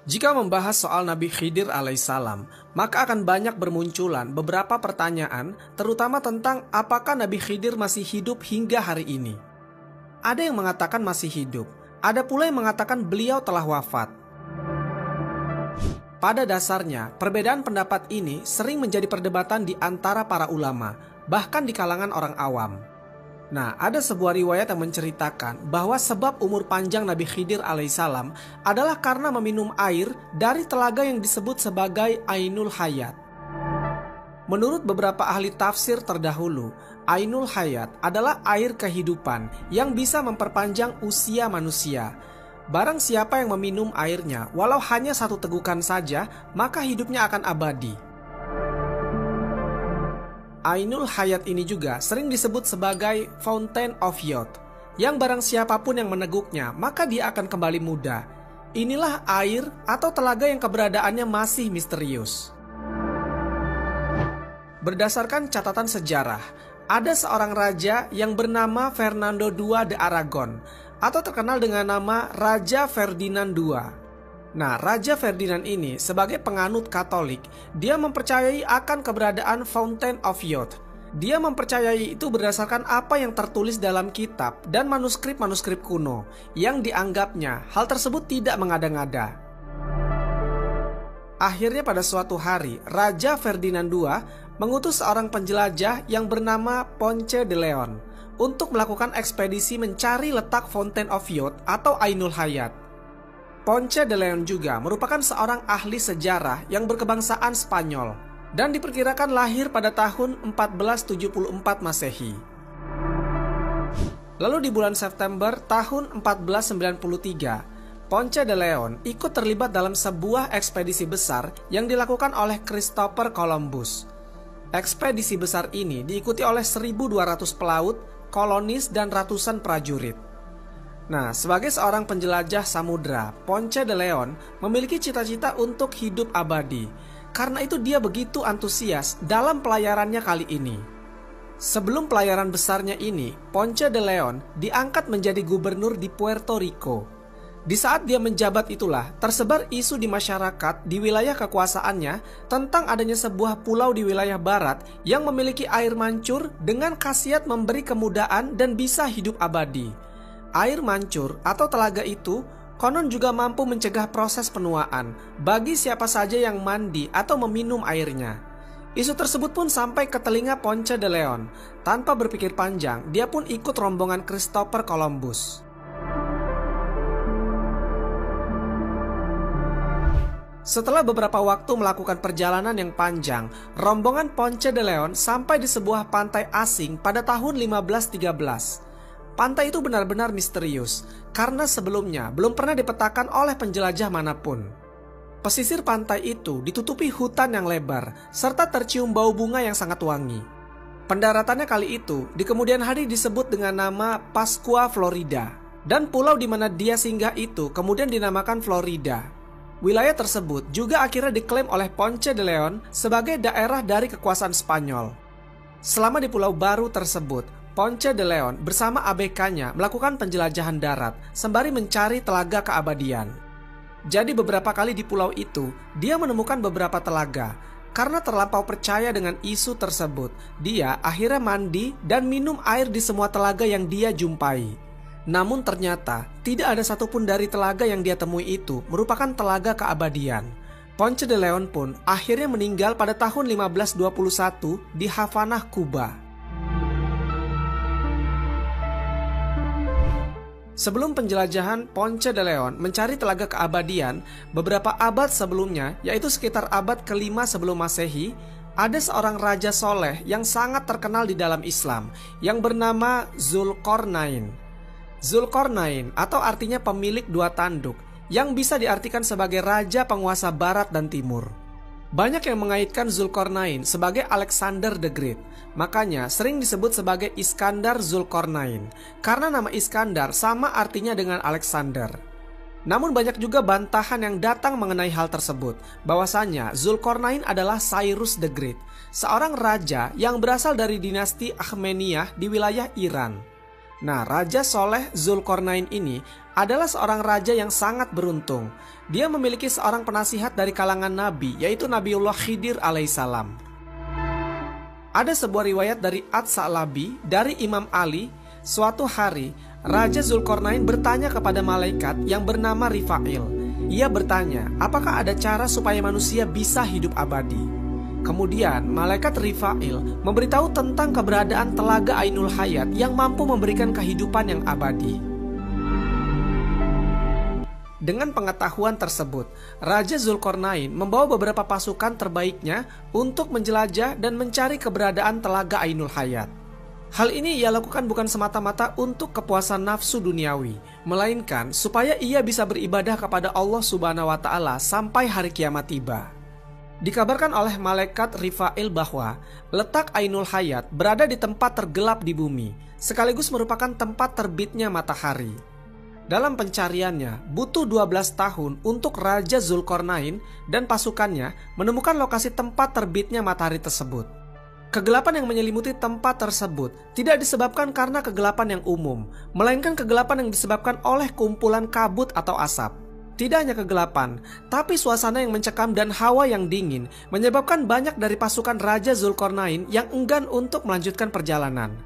Jika membahas soal Nabi Khidir alaihissalam, maka akan banyak bermunculan beberapa pertanyaan, terutama tentang apakah Nabi Khidir masih hidup hingga hari ini. Ada yang mengatakan masih hidup, ada pula yang mengatakan beliau telah wafat. Pada dasarnya, perbedaan pendapat ini sering menjadi perdebatan di antara para ulama, bahkan di kalangan orang awam. Nah, ada sebuah riwayat yang menceritakan bahwa sebab umur panjang Nabi Khidir alaihissalam adalah karena meminum air dari telaga yang disebut sebagai Ainul Hayat. Menurut beberapa ahli tafsir terdahulu, Ainul Hayat adalah air kehidupan yang bisa memperpanjang usia manusia. Barang siapa yang meminum airnya, walau hanya satu tegukan saja, maka hidupnya akan abadi. Ainul Hayat ini juga sering disebut sebagai Fountain of Youth, yang barang siapapun yang meneguknya, maka dia akan kembali muda. Inilah air atau telaga yang keberadaannya masih misterius. Berdasarkan catatan sejarah, ada seorang raja yang bernama Fernando II de Aragon, atau terkenal dengan nama Raja Ferdinand II. Nah, Raja Ferdinand ini sebagai penganut Katolik, dia mempercayai akan keberadaan Fountain of Youth. Dia mempercayai itu berdasarkan apa yang tertulis dalam kitab dan manuskrip-manuskrip kuno, yang dianggapnya hal tersebut tidak mengada-ngada. Akhirnya pada suatu hari, Raja Ferdinand II mengutus seorang penjelajah yang bernama Ponce de Leon untuk melakukan ekspedisi mencari letak Fountain of Youth atau Ainul Hayat. Ponce de Leon juga merupakan seorang ahli sejarah yang berkebangsaan Spanyol dan diperkirakan lahir pada tahun 1474 Masehi. Lalu di bulan September tahun 1493, Ponce de Leon ikut terlibat dalam sebuah ekspedisi besar yang dilakukan oleh Christopher Columbus. Ekspedisi besar ini diikuti oleh 1.200 pelaut, kolonis, dan ratusan prajurit. Nah, sebagai seorang penjelajah samudra, Ponce de Leon memiliki cita-cita untuk hidup abadi. Karena itu dia begitu antusias dalam pelayarannya kali ini. Sebelum pelayaran besarnya ini, Ponce de Leon diangkat menjadi gubernur di Puerto Rico. Di saat dia menjabat itulah, tersebar isu di masyarakat di wilayah kekuasaannya tentang adanya sebuah pulau di wilayah barat yang memiliki air mancur dengan khasiat memberi kemudahan dan bisa hidup abadi. Air mancur atau telaga itu konon juga mampu mencegah proses penuaan bagi siapa saja yang mandi atau meminum airnya. Isu tersebut pun sampai ke telinga Ponce de Leon. Tanpa berpikir panjang, dia pun ikut rombongan Christopher Columbus. Setelah beberapa waktu melakukan perjalanan yang panjang, rombongan Ponce de Leon sampai di sebuah pantai asing pada tahun 1513. Pantai itu benar-benar misterius, karena sebelumnya belum pernah dipetakan oleh penjelajah manapun. Pesisir pantai itu ditutupi hutan yang lebar, serta tercium bau bunga yang sangat wangi. Pendaratannya kali itu di kemudian hari disebut dengan nama Pascua Florida, dan pulau di mana dia singgah itu kemudian dinamakan Florida. Wilayah tersebut juga akhirnya diklaim oleh Ponce de Leon sebagai daerah dari kekuasaan Spanyol. Selama di pulau baru tersebut, Ponce de Leon bersama ABK-nya melakukan penjelajahan darat sembari mencari telaga keabadian. Jadi beberapa kali di pulau itu, dia menemukan beberapa telaga. Karena terlampau percaya dengan isu tersebut, dia akhirnya mandi dan minum air di semua telaga yang dia jumpai. Namun ternyata, tidak ada satupun dari telaga yang dia temui itu merupakan telaga keabadian. Ponce de Leon pun akhirnya meninggal pada tahun 1521 di Havana, Kuba. Sebelum penjelajahan Ponce de Leon mencari telaga keabadian, beberapa abad sebelumnya, yaitu sekitar abad ke-5 sebelum Masehi, ada seorang raja soleh yang sangat terkenal di dalam Islam, yang bernama Zulkarnain. Zulkarnain atau artinya pemilik dua tanduk, yang bisa diartikan sebagai raja penguasa barat dan timur. Banyak yang mengaitkan Zulkarnain sebagai Alexander the Great. Makanya sering disebut sebagai Iskandar Zulkarnain, karena nama Iskandar sama artinya dengan Alexander. Namun banyak juga bantahan yang datang mengenai hal tersebut, bahwasanya Zulkarnain adalah Cyrus the Great, seorang raja yang berasal dari dinasti Akhmeniyah di wilayah Iran. Nah, Raja Soleh Zulkarnain ini adalah seorang raja yang sangat beruntung. Dia memiliki seorang penasihat dari kalangan nabi, yaitu Nabiullah Khidir alaihissalam. Ada sebuah riwayat dari At-Sa'labi dari Imam Ali, suatu hari Raja Zulkarnain bertanya kepada malaikat yang bernama Rifa'il. Ia bertanya, apakah ada cara supaya manusia bisa hidup abadi? Kemudian malaikat Rifa'il memberitahu tentang keberadaan telaga Ainul Hayat yang mampu memberikan kehidupan yang abadi. Dengan pengetahuan tersebut, Raja Zulkarnain membawa beberapa pasukan terbaiknya untuk menjelajah dan mencari keberadaan telaga Ainul Hayat. Hal ini ia lakukan bukan semata-mata untuk kepuasan nafsu duniawi, melainkan supaya ia bisa beribadah kepada Allah Subhanahu wa Ta'ala sampai hari kiamat tiba. Dikabarkan oleh malaikat Rifa'il bahwa letak Ainul Hayat berada di tempat tergelap di bumi, sekaligus merupakan tempat terbitnya matahari. Dalam pencariannya, butuh 12 tahun untuk Raja Zulkarnain dan pasukannya menemukan lokasi tempat terbitnya matahari tersebut. Kegelapan yang menyelimuti tempat tersebut tidak disebabkan karena kegelapan yang umum, melainkan kegelapan yang disebabkan oleh kumpulan kabut atau asap. Tidak hanya kegelapan, tapi suasana yang mencekam dan hawa yang dingin menyebabkan banyak dari pasukan Raja Zulkarnain yang enggan untuk melanjutkan perjalanan.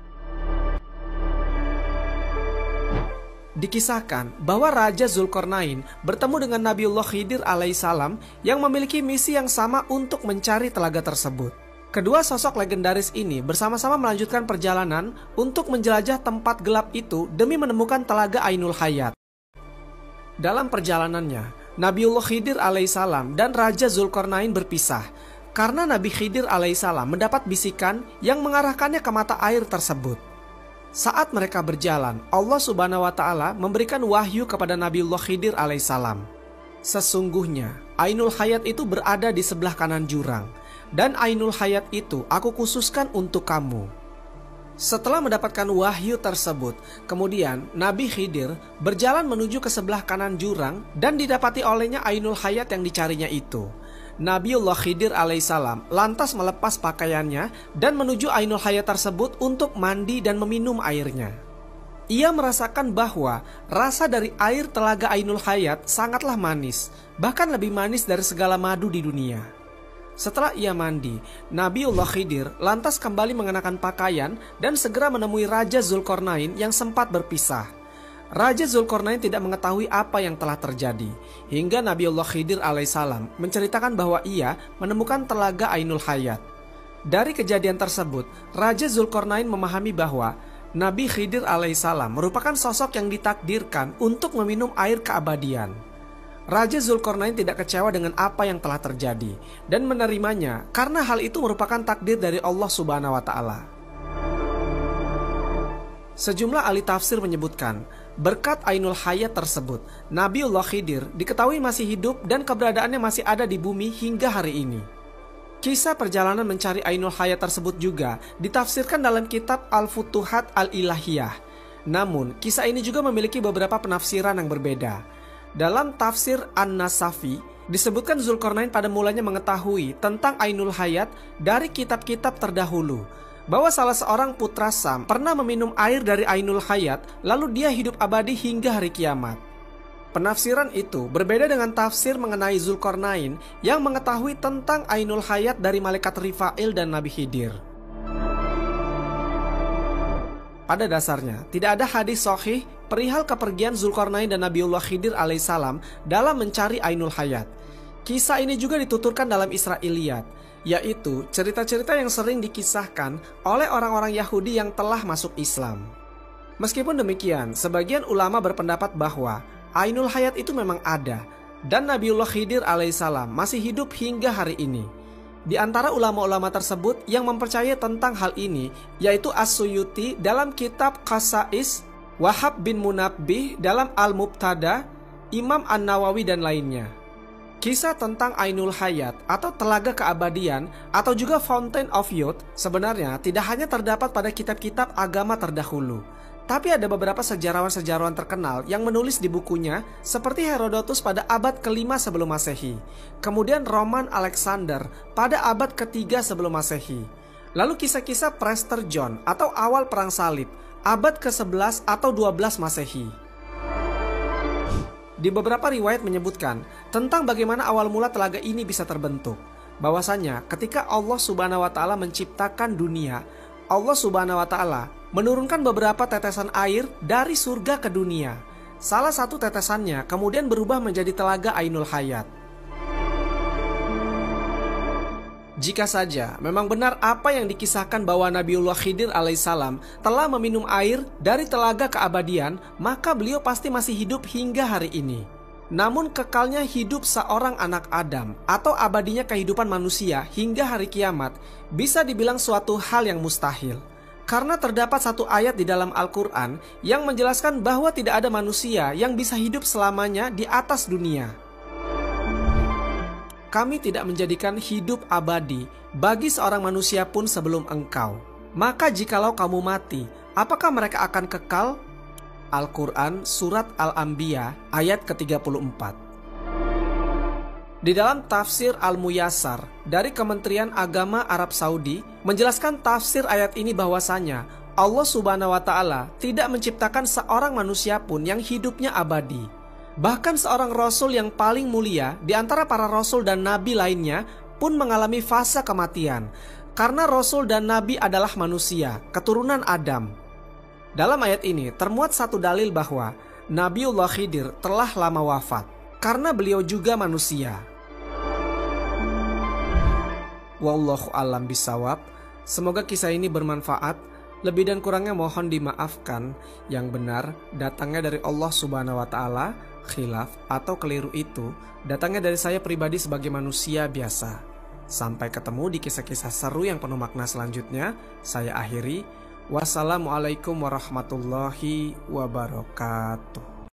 Dikisahkan bahwa Raja Zulkarnain bertemu dengan Nabiullah Khidir alaihissalam yang memiliki misi yang sama untuk mencari telaga tersebut. Kedua sosok legendaris ini bersama-sama melanjutkan perjalanan untuk menjelajah tempat gelap itu demi menemukan telaga Ainul Hayat. Dalam perjalanannya, Nabiullah Khidir alaihissalam dan Raja Zulkarnain berpisah karena Nabi Khidir alaihissalam mendapat bisikan yang mengarahkannya ke mata air tersebut. Saat mereka berjalan, Allah Subhanahu wa Ta'ala memberikan wahyu kepada Nabiullah Khidir alaihissalam. Sesungguhnya, Ainul Hayat itu berada di sebelah kanan jurang, dan Ainul Hayat itu aku khususkan untuk kamu. Setelah mendapatkan wahyu tersebut, kemudian Nabi Khidir berjalan menuju ke sebelah kanan jurang dan didapati olehnya Ainul Hayat yang dicarinya itu. Nabiullah Khidir alaihissalam lantas melepas pakaiannya dan menuju Ainul Hayat tersebut untuk mandi dan meminum airnya. Ia merasakan bahwa rasa dari air telaga Ainul Hayat sangatlah manis, bahkan lebih manis dari segala madu di dunia. Setelah ia mandi, Nabiullah Khidir lantas kembali mengenakan pakaian dan segera menemui Raja Zulkarnain yang sempat berpisah. Raja Zulkarnain tidak mengetahui apa yang telah terjadi, hingga Nabiullah Khidir alaihissalam menceritakan bahwa ia menemukan telaga Ainul Hayat. Dari kejadian tersebut, Raja Zulkarnain memahami bahwa Nabi Khidir alaihissalam merupakan sosok yang ditakdirkan untuk meminum air keabadian. Raja Zulkarnain tidak kecewa dengan apa yang telah terjadi dan menerimanya karena hal itu merupakan takdir dari Allah Subhanahu wa Ta'ala. Sejumlah ahli tafsir menyebutkan, berkat Ainul Hayat tersebut, Nabiullah Khidir diketahui masih hidup dan keberadaannya masih ada di bumi hingga hari ini. Kisah perjalanan mencari Ainul Hayat tersebut juga ditafsirkan dalam kitab Al-Futuhat Al-Ilahiyah. Namun, kisah ini juga memiliki beberapa penafsiran yang berbeda. Dalam tafsir An-Nasafi, disebutkan Zulkarnain pada mulanya mengetahui tentang Ainul Hayat dari kitab-kitab terdahulu, bahwa salah seorang putra Sam pernah meminum air dari Ainul Hayat, lalu dia hidup abadi hingga hari kiamat. Penafsiran itu berbeda dengan tafsir mengenai Zulkarnain yang mengetahui tentang Ainul Hayat dari malaikat Rifa'il dan Nabi Khidir. Pada dasarnya, tidak ada hadis sahih perihal kepergian Zulkarnain dan Nabiullah Khidir alaihissalam dalam mencari Ainul Hayat. Kisah ini juga dituturkan dalam Israiliyat, yaitu cerita-cerita yang sering dikisahkan oleh orang-orang Yahudi yang telah masuk Islam. Meskipun demikian, sebagian ulama berpendapat bahwa Ainul Hayat itu memang ada, dan Nabiullah Khidir alaihissalam masih hidup hingga hari ini. Di antara ulama-ulama tersebut yang mempercayai tentang hal ini yaitu As-Suyuti dalam kitab Qasais, Wahab bin Munabbih dalam Al-Mubtada, Imam An-Nawawi dan lainnya. Kisah tentang Ainul Hayat atau telaga keabadian atau juga Fountain of Youth sebenarnya tidak hanya terdapat pada kitab-kitab agama terdahulu, tapi ada beberapa sejarawan-sejarawan terkenal yang menulis di bukunya seperti Herodotus pada abad ke-5 sebelum Masehi, kemudian Roman Alexander pada abad ke-3 sebelum Masehi. Lalu kisah-kisah Prester John atau awal perang salib abad ke-11 atau 12 Masehi. Di beberapa riwayat menyebutkan tentang bagaimana awal mula telaga ini bisa terbentuk. Bahwasanya ketika Allah Subhanahu wa taala menciptakan dunia, Allah Subhanahu wa taala menurunkan beberapa tetesan air dari surga ke dunia. Salah satu tetesannya kemudian berubah menjadi telaga Ainul Hayat. Jika saja memang benar apa yang dikisahkan bahwa Nabiullah Khidir alaihissalam telah meminum air dari telaga keabadian, maka beliau pasti masih hidup hingga hari ini. Namun kekalnya hidup seorang anak Adam atau abadinya kehidupan manusia hingga hari kiamat bisa dibilang suatu hal yang mustahil. Karena terdapat satu ayat di dalam Al-Quran yang menjelaskan bahwa tidak ada manusia yang bisa hidup selamanya di atas dunia. Kami tidak menjadikan hidup abadi bagi seorang manusia pun sebelum engkau. Maka jikalau kamu mati, apakah mereka akan kekal? Al-Quran Surat Al-Anbiya ayat ke-34. Di dalam tafsir Al-Muyassar dari Kementerian Agama Arab Saudi menjelaskan tafsir ayat ini bahwasanya Allah Subhanahu wa taala tidak menciptakan seorang manusia pun yang hidupnya abadi. Bahkan seorang rasul yang paling mulia di antara para rasul dan nabi lainnya pun mengalami fase kematian. Karena rasul dan nabi adalah manusia, keturunan Adam. Dalam ayat ini termuat satu dalil bahwa Nabiullah Khidir telah lama wafat, karena beliau juga manusia. Wallahu a'lam bishawab. Semoga kisah ini bermanfaat. Lebih dan kurangnya mohon dimaafkan. Yang benar datangnya dari Allah Subhanahu wa taala. Khilaf atau keliru itu datangnya dari saya pribadi sebagai manusia biasa. Sampai ketemu di kisah-kisah seru yang penuh makna selanjutnya. Saya akhiri. Wassalamualaikum warahmatullahi wabarakatuh.